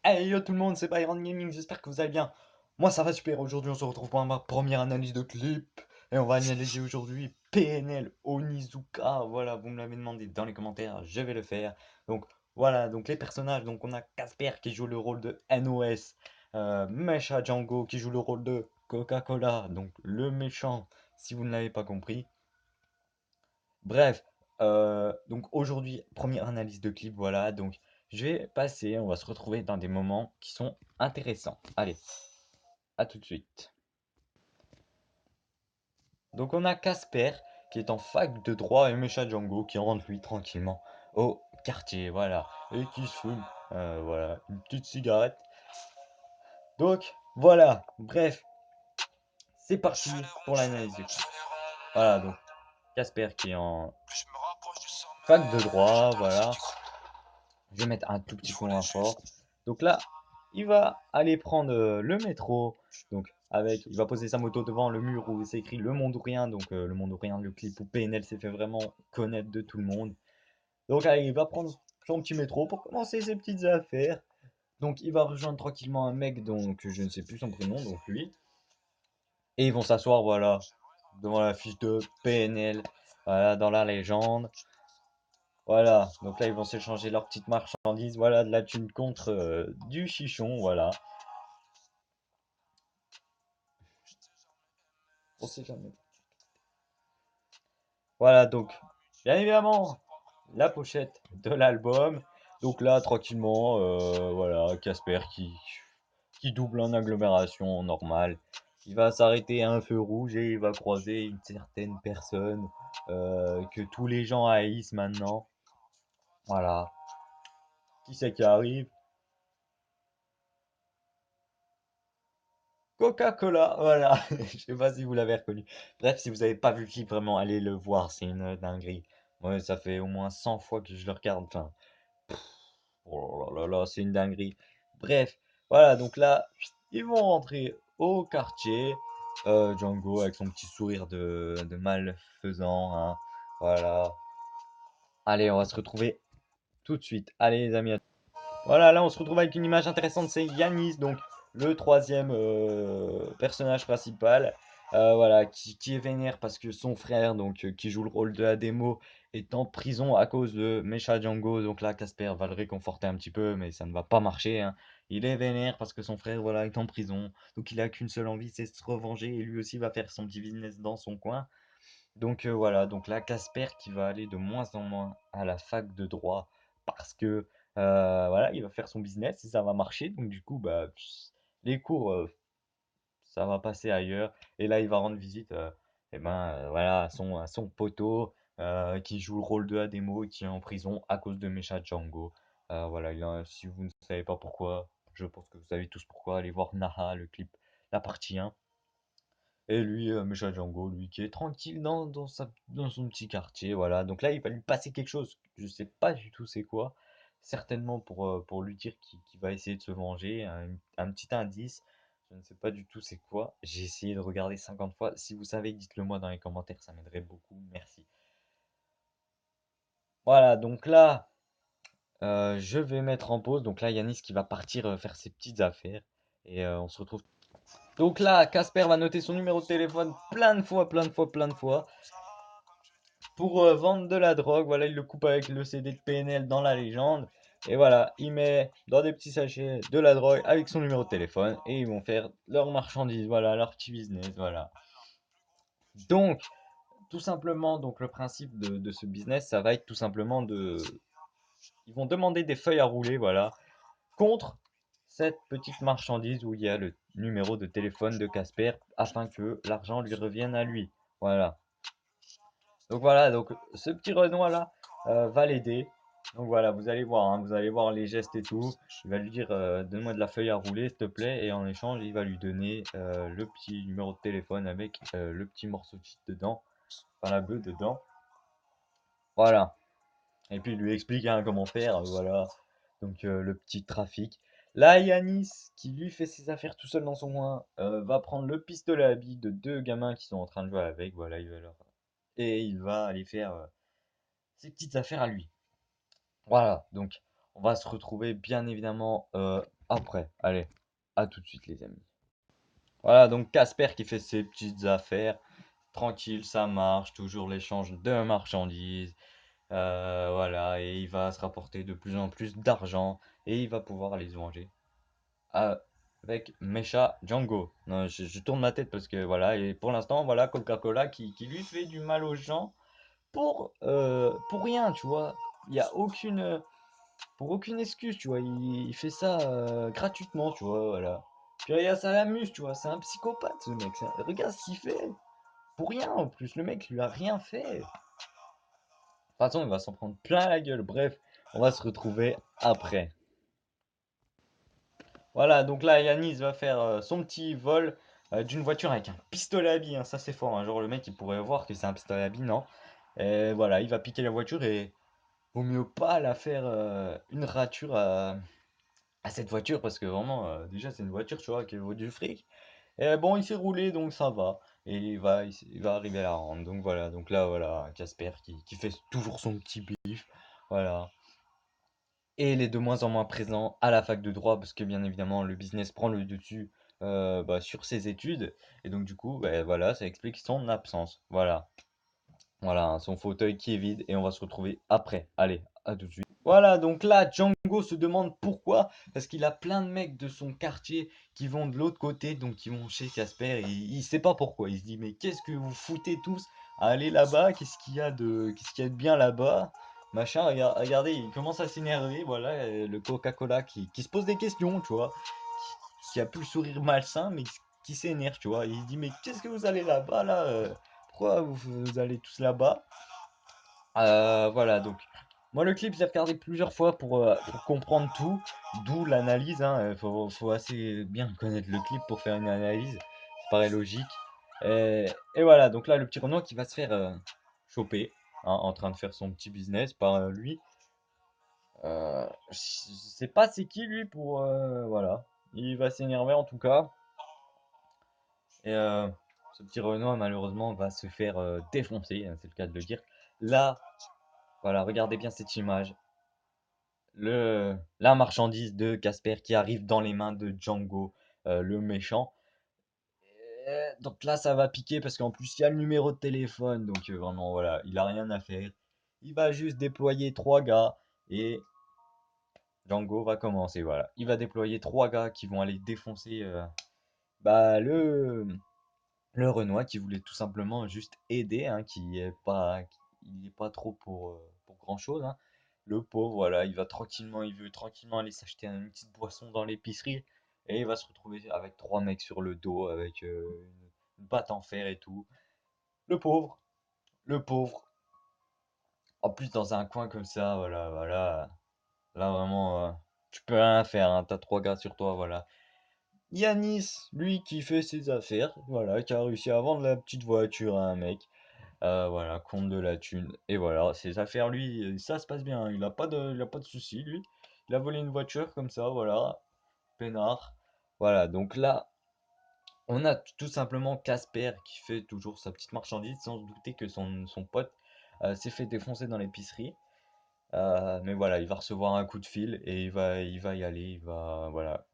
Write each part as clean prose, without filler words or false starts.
Hey yo tout le monde, c'est Byron Gaming, j'espère que vous allez bien. Moi ça va super, aujourd'hui on se retrouve pour ma première analyse de clip. Et on va analyser aujourd'hui PNL Onizuka. Voilà, vous me l'avez demandé dans les commentaires, je vais le faire. Donc voilà, donc les personnages, donc on a Casper qui joue le rôle de NOS. Mesha Django qui joue le rôle de Coca-Cola, donc le méchant, si vous ne l'avez pas compris. Bref, donc aujourd'hui, première analyse de clip, voilà. Donc je vais passer, on va se retrouver dans des moments qui sont intéressants. Allez, à tout de suite. Donc on a Casper qui est en fac de droit et Mecha Django qui rentre lui tranquillement au quartier, voilà. Et qui se fume, voilà, une petite cigarette. Donc voilà, bref, c'est parti pour l'analyse de clip. Voilà, donc Casper qui est en fac de droit, voilà. Je vais mettre un tout petit peu moins fort. Donc là, il va aller prendre le métro. Donc il va poser sa moto devant le mur où c'est écrit Le Monde ou Rien. Donc le Monde ou Rien, le clip où PNL s'est fait vraiment connaître de tout le monde. Donc allez, il va prendre son petit métro pour commencer ses petites affaires. Donc il va rejoindre tranquillement un mec donc je ne sais plus son prénom, donc lui. Et ils vont s'asseoir, voilà, devant la fiche de PNL, voilà, dans la légende. Voilà, donc là ils vont s'échanger leurs petites marchandises, voilà, de la thune contre du chichon, voilà. On sait jamais. Voilà, donc, bien évidemment, la pochette de l'album. Donc là, tranquillement, voilà, Casper qui double en agglomération normale. Il va s'arrêter à un feu rouge et il va croiser une certaine personne que tous les gens haïssent maintenant. Voilà. Qui c'est qui arrive? Coca-Cola, voilà. Je sais pas si vous l'avez reconnu. Bref, si vous n'avez pas vu le clip, vraiment, allez le voir, c'est une dinguerie. Ouais, ça fait au moins 100 fois que je le regarde. Enfin, oh là là là, c'est une dinguerie. Bref, voilà, donc là, ils vont rentrer au quartier. Django avec son petit sourire de malfaisant, hein. Voilà. Allez, on va se retrouver tout de suite. Allez, les amis. Voilà, là, on se retrouve avec une image intéressante. C'est Yanis, donc le troisième personnage principal. Voilà, qui est vénère parce que son frère, donc qui joue le rôle de la démo, est en prison à cause de Mecha Django. Donc là, Casper va le réconforter un petit peu, mais ça ne va pas marcher, hein. Il est vénère parce que son frère, voilà, est en prison. Donc il a qu'une seule envie, c'est se revenger. Et lui aussi va faire son petit business dans son coin. Donc voilà, donc là, Casper qui va aller de moins en moins à la fac de droit parce que voilà, il va faire son business et ça va marcher. Donc du coup, bah, les cours, ça va passer ailleurs. Et là, il va rendre visite eh ben, voilà, à son poteau qui joue le rôle de Ademo et qui est en prison à cause de Mecha Django. Voilà, si vous ne savez pas pourquoi, je pense que vous savez tous pourquoi. Allez voir Naha, le clip, la partie 1. Et lui, Mecha Django, lui qui est tranquille dans son petit quartier, voilà. Donc là, il va lui passer quelque chose, je sais pas du tout c'est quoi. Certainement pour lui dire qu'il va essayer de se venger, un petit indice. Je ne sais pas du tout c'est quoi. J'ai essayé de regarder 50 fois. Si vous savez, dites-le moi dans les commentaires, ça m'aiderait beaucoup. Merci. Voilà, donc là, je vais mettre en pause. Donc là, Yanis qui va partir faire ses petites affaires. Et on se retrouve. Donc là, Casper va noter son numéro de téléphone plein de fois, plein de fois, plein de fois. Pour vendre de la drogue. Voilà, il le coupe avec le CD de PNL dans la légende. Et voilà, il met dans des petits sachets de la drogue avec son numéro de téléphone. Et ils vont faire leur marchandise, voilà, leur petit business, voilà. Donc, tout simplement, donc le principe de ce business, ça va être tout simplement de... Ils vont demander des feuilles à rouler, voilà, contre cette petite marchandise où il y a le numéro de téléphone de Casper afin que l'argent lui revienne à lui. Voilà. Donc voilà, donc ce petit Renoir là va l'aider. Donc voilà, vous allez voir, hein, vous allez voir les gestes et tout. Il va lui dire donne-moi de la feuille à rouler, s'il te plaît. Et en échange, il va lui donner le petit numéro de téléphone avec le petit morceau de shit dedans, enfin la bœuf dedans. Voilà. Et puis il lui explique hein, comment faire, voilà. Donc le petit trafic. Là, Yanis, qui lui fait ses affaires tout seul dans son coin, va prendre le pistolet à billes de deux gamins qui sont en train de jouer avec. Voilà, il va leur... Et il va aller faire ses petites affaires à lui. Voilà, donc on va se retrouver bien évidemment après. Allez, à tout de suite les amis. Voilà, donc Casper qui fait ses petites affaires. Tranquille, ça marche, toujours l'échange de marchandises. Voilà, et il va se rapporter de plus en plus d'argent. Et il va pouvoir les venger. euh, avec Mecha Django. Non, je tourne ma tête parce que voilà, et pour l'instant, voilà, Coca-Cola qui lui fait du mal aux gens pour rien, tu vois. Il n'y a pour aucune excuse, tu vois. Il fait ça gratuitement, tu vois, voilà. Puis regarde, ça l'amuse, tu vois. C'est un psychopathe, ce mec. Regarde ce qu'il fait. Pour rien, en plus. Le mec lui a rien fait. De toute façon, il va s'en prendre plein la gueule. Bref, on va se retrouver après. Voilà, donc là, Yanis va faire son petit vol d'une voiture avec un pistolet à billes, hein. Ça, c'est fort, hein. Genre, le mec, il pourrait voir que c'est un pistolet à billes, non. Et voilà, il va piquer la voiture et vaut mieux pas la faire une rature à cette voiture parce que vraiment, déjà, c'est une voiture, tu vois, qui vaut du fric. Et bon, il s'est roulé, donc ça va. Et il va arriver à la rendre. Donc voilà, donc là, voilà, Casper qui fait toujours son petit bif. Voilà. Et il est de moins en moins présent à la fac de droit parce que bien évidemment le business prend le dessus sur ses études et donc du coup voilà ça explique son absence. Voilà, voilà hein, son fauteuil qui est vide et on va se retrouver après. Allez, à tout de suite. Voilà, donc là Django se demande pourquoi parce qu'il a plein de mecs de son quartier qui vont de l'autre côté donc qui vont chez Casper et il sait pas pourquoi. Il se dit mais qu'est-ce que vous foutez tous à aller là-bas? Qu'est-ce qu'il y a de bien là-bas? Machin, regardez, il commence à s'énerver, voilà, le Coca-Cola qui se pose des questions, tu vois, qui a plus le sourire malsain, mais qui s'énerve, tu vois. Il se dit, mais qu'est-ce que vous allez là-bas, là? Pourquoi vous allez tous là-bas? Voilà, donc, moi, le clip, j'ai regardé plusieurs fois pour comprendre tout, d'où l'analyse, hein. Faut assez bien connaître le clip pour faire une analyse, ça paraît logique. Et voilà, donc là, le petit Renoir qui va se faire choper, hein, en train de faire son petit business par lui. Je sais pas c'est qui lui pour voilà. Il va s'énerver en tout cas. Et ce petit Renoir malheureusement va se faire défoncer, hein, c'est le cas de le dire. Là, voilà, regardez bien cette image. La marchandise de Casper qui arrive dans les mains de Django, le méchant. Donc là, ça va piquer parce qu'en plus, il y a le numéro de téléphone. Donc vraiment, voilà, il a rien à faire. Il va juste déployer trois gars et Django va commencer, voilà. Il va déployer trois gars qui vont aller défoncer bah, le Renoir qui voulait tout simplement juste aider, hein, il est pas trop pour grand-chose, hein. Le pauvre, voilà, il veut tranquillement aller s'acheter une petite boisson dans l'épicerie et il va se retrouver avec trois mecs sur le dos avec une batte en fer et tout. Le pauvre, le pauvre. En plus, dans un coin comme ça, voilà, voilà. Là, vraiment, tu peux rien faire, hein, t'as trois gars sur toi, voilà. Yanis, lui qui fait ses affaires, voilà, qui a réussi à vendre la petite voiture à un mec, voilà, compte de la thune, et voilà, ses affaires, lui, ça se passe bien, il a pas de soucis, lui, il a volé une voiture comme ça, voilà, peinard, voilà, donc là, on a tout simplement Casper qui fait toujours sa petite marchandise, sans se douter que son pote s'est fait défoncer dans l'épicerie, mais voilà, il va recevoir un coup de fil et il va y aller, il va, voilà,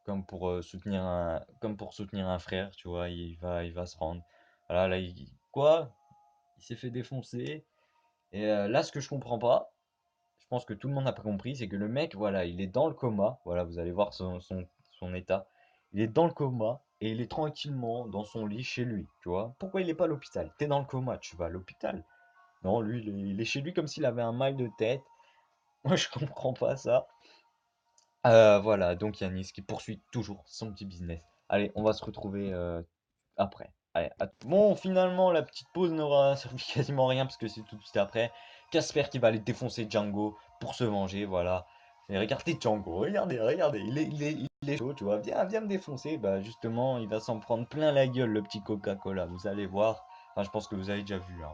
comme pour soutenir un frère, tu vois, il va se rendre. Voilà, là, quoi? Il s'est fait défoncer. Et là, ce que je comprends pas, je pense que tout le monde n'a pas compris, c'est que le mec, voilà, il est dans le coma. Voilà, vous allez voir son état. Il est dans le coma et il est tranquillement dans son lit chez lui, tu vois. Pourquoi il n'est pas à l'hôpital? T'es dans le coma, tu vas à l'hôpital. Non, lui, il est chez lui comme s'il avait un mal de tête. Moi, je comprends pas ça. Voilà, donc Yanis qui poursuit toujours son petit business. Allez, on va se retrouver après. Allez, bon, finalement, la petite pause n'aura servi quasiment à rien parce que c'est tout de suite après. Casper qui va aller défoncer Django pour se venger, voilà. Et regardez Django, regardez, regardez, il est chaud, tu vois. Viens me défoncer. Bah, justement, il va s'en prendre plein la gueule, le petit Coca-Cola. Vous allez voir. Enfin, je pense que vous avez déjà vu, hein.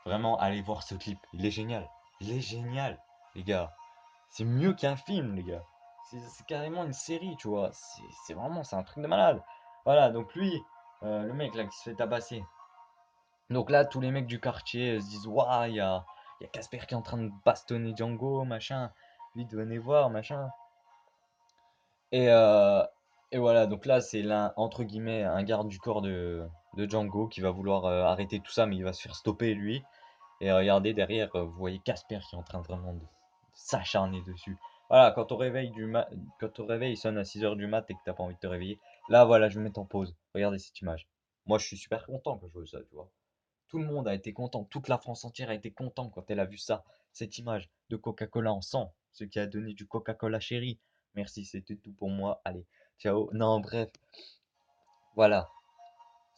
Vraiment, allez voir ce clip. Il est génial. Il est génial, les gars. C'est mieux qu'un film, les gars. C'est carrément une série, tu vois. C'est vraiment, c'est un truc de malade. Voilà, donc lui, le mec là qui se fait tabasser. Donc là, tous les mecs du quartier se disent, waouh, il y a Casper qui est en train de bastonner Django, machin. Vite, venez voir, machin. Et, euh, et voilà, donc là, c'est l'un, entre guillemets, un garde du corps de Django qui va vouloir arrêter tout ça, mais il va se faire stopper lui. Et regardez derrière, vous voyez Casper qui est en train vraiment de s'acharner dessus. Voilà, quand ton réveil sonne à 6 heures du mat et que t'as pas envie de te réveiller, là voilà, je vais mettre en pause. Regardez cette image. Moi, je suis super content quand je vois ça, tu vois. Tout le monde a été content, toute la France entière a été content quand elle a vu ça, cette image de Coca-Cola en sang, ce qui a donné du Coca-Cola chéri. Merci, c'était tout pour moi. Allez, ciao. Non, bref, voilà.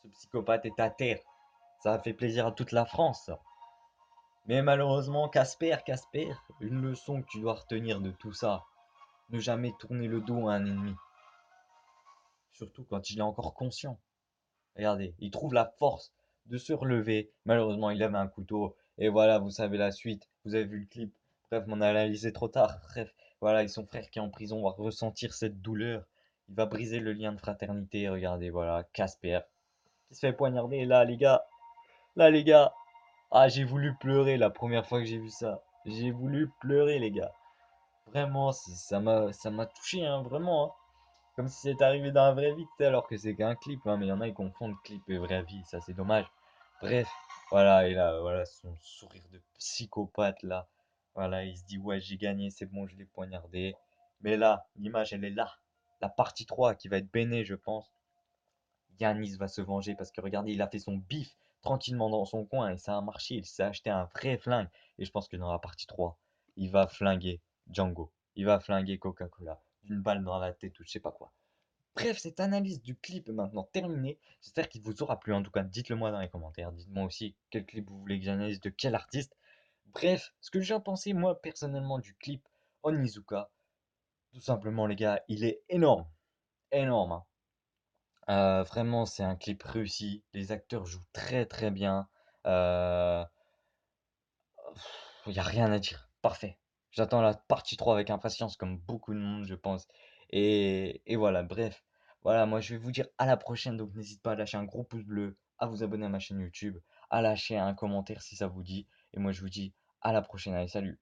Ce psychopathe est à terre. Ça a fait plaisir à toute la France, ça. Mais malheureusement, Casper, une leçon que tu dois retenir de tout ça, ne jamais tourner le dos à un ennemi, surtout quand il est encore conscient. Regardez, il trouve la force de se relever. Malheureusement, il avait un couteau. Et voilà, vous savez la suite. Vous avez vu le clip. Bref, mon analyse est trop tard. Bref, voilà, et son frère qui est en prison va ressentir cette douleur. Il va briser le lien de fraternité. Regardez, voilà, Casper qui se fait poignarder. Là, les gars, là, les gars. Ah, j'ai voulu pleurer la première fois que j'ai vu ça. J'ai voulu pleurer, les gars. Vraiment, ça m'a touché, hein, vraiment, hein. Comme si c'était arrivé dans la vraie vie, tu sais, alors que c'est qu'un clip, hein, mais il y en a, ils confondent clip et vraie vie, ça c'est dommage. Bref, voilà, et là, voilà, son sourire de psychopathe, là. Voilà, il se dit, ouais, j'ai gagné, c'est bon, je l'ai poignardé. Mais là, l'image, elle est là. La partie 3 qui va être bénée, je pense. Yanis va se venger parce que regardez, il a fait son bif tranquillement dans son coin et ça a marché. Il s'est acheté un vrai flingue. Et je pense que dans la partie 3, il va flinguer Django. Il va flinguer Coca-Cola. D'une balle dans la tête ou je sais pas quoi. Bref, cette analyse du clip est maintenant terminée. J'espère qu'il vous aura plu. En tout cas, dites-le moi dans les commentaires. Dites-moi aussi quel clip vous voulez que j'analyse, de quel artiste. Bref, ce que j'ai pensé moi personnellement du clip Onizuka, tout simplement les gars, il est énorme. Énorme, hein. Vraiment, c'est un clip réussi. Les acteurs jouent très très bien. Euh, Il n'y a rien à dire. Parfait. J'attends la partie 3 avec impatience, comme beaucoup de monde, je pense. Et voilà, bref. Voilà, moi je vais vous dire à la prochaine. Donc n'hésite pas à lâcher un gros pouce bleu, à vous abonner à ma chaîne YouTube, à lâcher un commentaire si ça vous dit. Et moi je vous dis à la prochaine. Allez, salut.